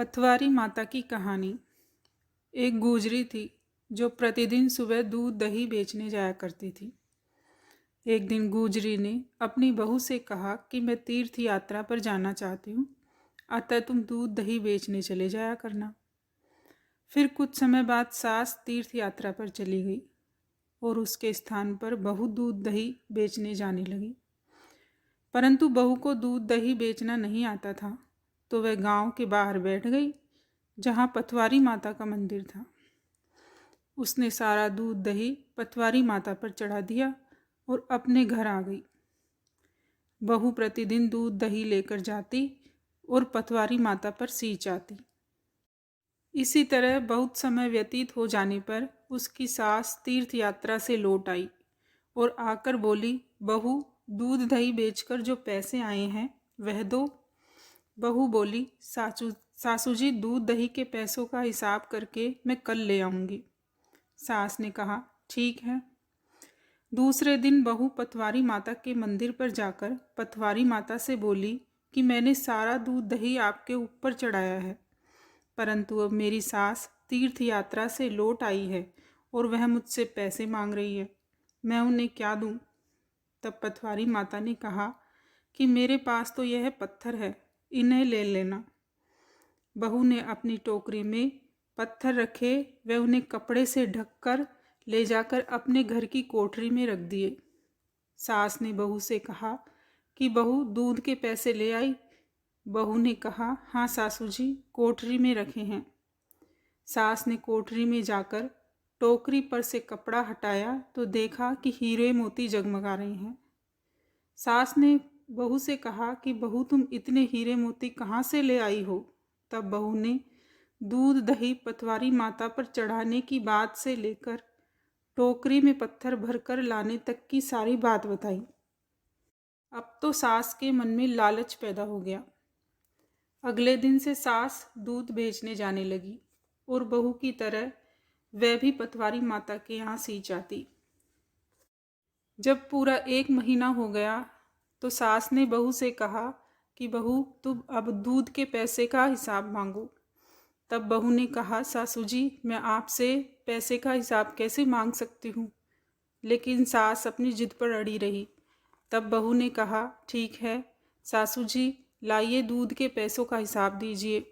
पथवारी माता की कहानी। एक गुजरी थी जो प्रतिदिन सुबह दूध दही बेचने जाया करती थी। एक दिन गुजरी ने अपनी बहू से कहा कि मैं तीर्थ यात्रा पर जाना चाहती हूँ, अतः तुम दूध दही बेचने चले जाया करना। फिर कुछ समय बाद सास तीर्थ यात्रा पर चली गई और उसके स्थान पर बहू दूध दही बेचने जाने लगी। परंतु बहू को दूध दही बेचना नहीं आता था, तो वह गांव के बाहर बैठ गई जहां पथवारी माता का मंदिर था। उसने सारा दूध दही पथवारी माता पर चढ़ा दिया और अपने घर आ गई। बहू प्रतिदिन दूध दही लेकर जाती और पथवारी माता पर सींच आती। इसी तरह बहुत समय व्यतीत हो जाने पर उसकी सास तीर्थ यात्रा से लौट आई और आकर बोली, बहू दूध दही बेचकर जो पैसे आए हैं वह दो। बहू बोली, सासू जी दूध दही के पैसों का हिसाब करके मैं कल ले आऊँगी। सास ने कहा, ठीक है। दूसरे दिन बहू पथवारी माता के मंदिर पर जाकर पथवारी माता से बोली कि मैंने सारा दूध दही आपके ऊपर चढ़ाया है, परंतु अब मेरी सास तीर्थ यात्रा से लौट आई है और वह मुझसे पैसे मांग रही है, मैं उन्हें क्या दूँ? तब पथवारी माता ने कहा कि मेरे पास तो यह पत्थर है, इन्हें ले लेना। बहू ने अपनी टोकरी में पत्थर रखे, वह उन्हें कपड़े से ढककर ले जाकर अपने घर की कोठरी में रख दिए। सास ने बहू से कहा कि बहू दूध के पैसे ले आई। बहू ने कहा, हाँ सासू जी, कोठरी में रखे हैं। सास ने कोठरी में जाकर टोकरी पर से कपड़ा हटाया तो देखा कि हीरे मोती जगमगा रहे हैं। सास ने बहू से कहा कि बहू तुम इतने हीरे मोती कहाँ से ले आई हो? तब बहू ने दूध दही पथवारी माता पर चढ़ाने की बात से लेकर टोकरी में पत्थर भरकर लाने तक की सारी बात बताई। अब तो सास के मन में लालच पैदा हो गया। अगले दिन से सास दूध बेचने जाने लगी और बहू की तरह वह भी पथवारी माता के यहाँ सींच आती। जब पूरा 1 महीना हो गया तो सास ने बहू से कहा कि बहू तुम अब दूध के पैसे का हिसाब मांगो। तब बहू ने कहा, सासू जी, मैं आपसे पैसे का हिसाब कैसे मांग सकती हूँ? लेकिन सास अपनी जिद पर अड़ी रही। तब बहू ने कहा, ठीक है सासू जी, लाइए दूध के पैसों का हिसाब दीजिए।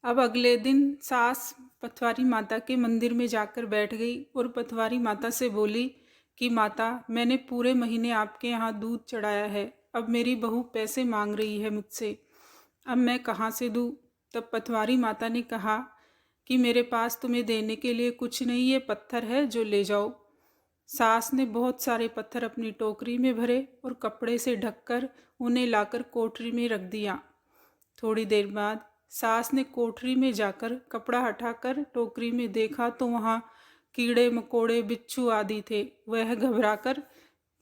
अब अगले दिन सास पथवारी माता के मंदिर में जाकर बैठ गई और पथवारी माता से बोली कि माता, मैंने पूरे महीने आपके यहाँ दूध चढ़ाया है, अब मेरी बहू पैसे मांग रही है मुझसे, अब मैं कहाँ से दूँ? तब पथवारी माता ने कहा कि मेरे पास तुम्हें देने के लिए कुछ नहीं, ये पत्थर है, जो ले जाओ। सास ने बहुत सारे पत्थर अपनी टोकरी में भरे और कपड़े से ढककर उन्हें लाकर कोठरी में रख दिया। थोड़ी देर बाद सास ने कोठरी में जाकर कपड़ा हटाकर टोकरी में देखा तो वहाँ कीड़े मकोड़े बिच्छू आदि थे। वह घबराकर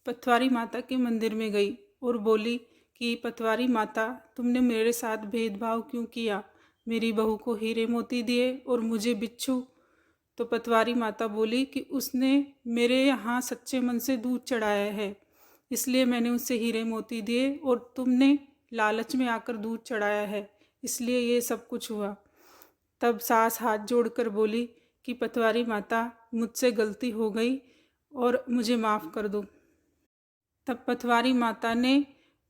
पथवारी माता के मंदिर में गई और बोली कि पथवारी माता, तुमने मेरे साथ भेदभाव क्यों किया? मेरी बहू को हीरे मोती दिए और मुझे बिच्छू। तो पथवारी माता बोली कि उसने मेरे यहाँ सच्चे मन से दूध चढ़ाया है, इसलिए मैंने उससे हीरे मोती दिए, और तुमने लालच में आकर दूध चढ़ाया है, इसलिए ये सब कुछ हुआ। तब सास हाथ जोड़कर बोली कि पथवारी माता, मुझसे गलती हो गई और मुझे माफ़ कर दो। तब पथवारी माता ने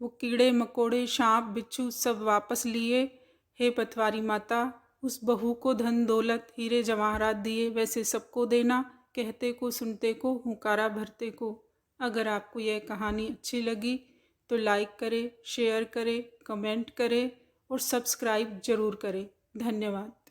वो कीड़े मकोड़े सांप बिच्छू सब वापस लिए। हे पथवारी माता, उस बहू को धन दौलत हीरे जवाहरात दिए, वैसे सबको देना, कहते को सुनते को हुंकारा भरते को। अगर आपको यह कहानी अच्छी लगी तो लाइक करें, शेयर करें, कमेंट करें और सब्सक्राइब ज़रूर करें। धन्यवाद।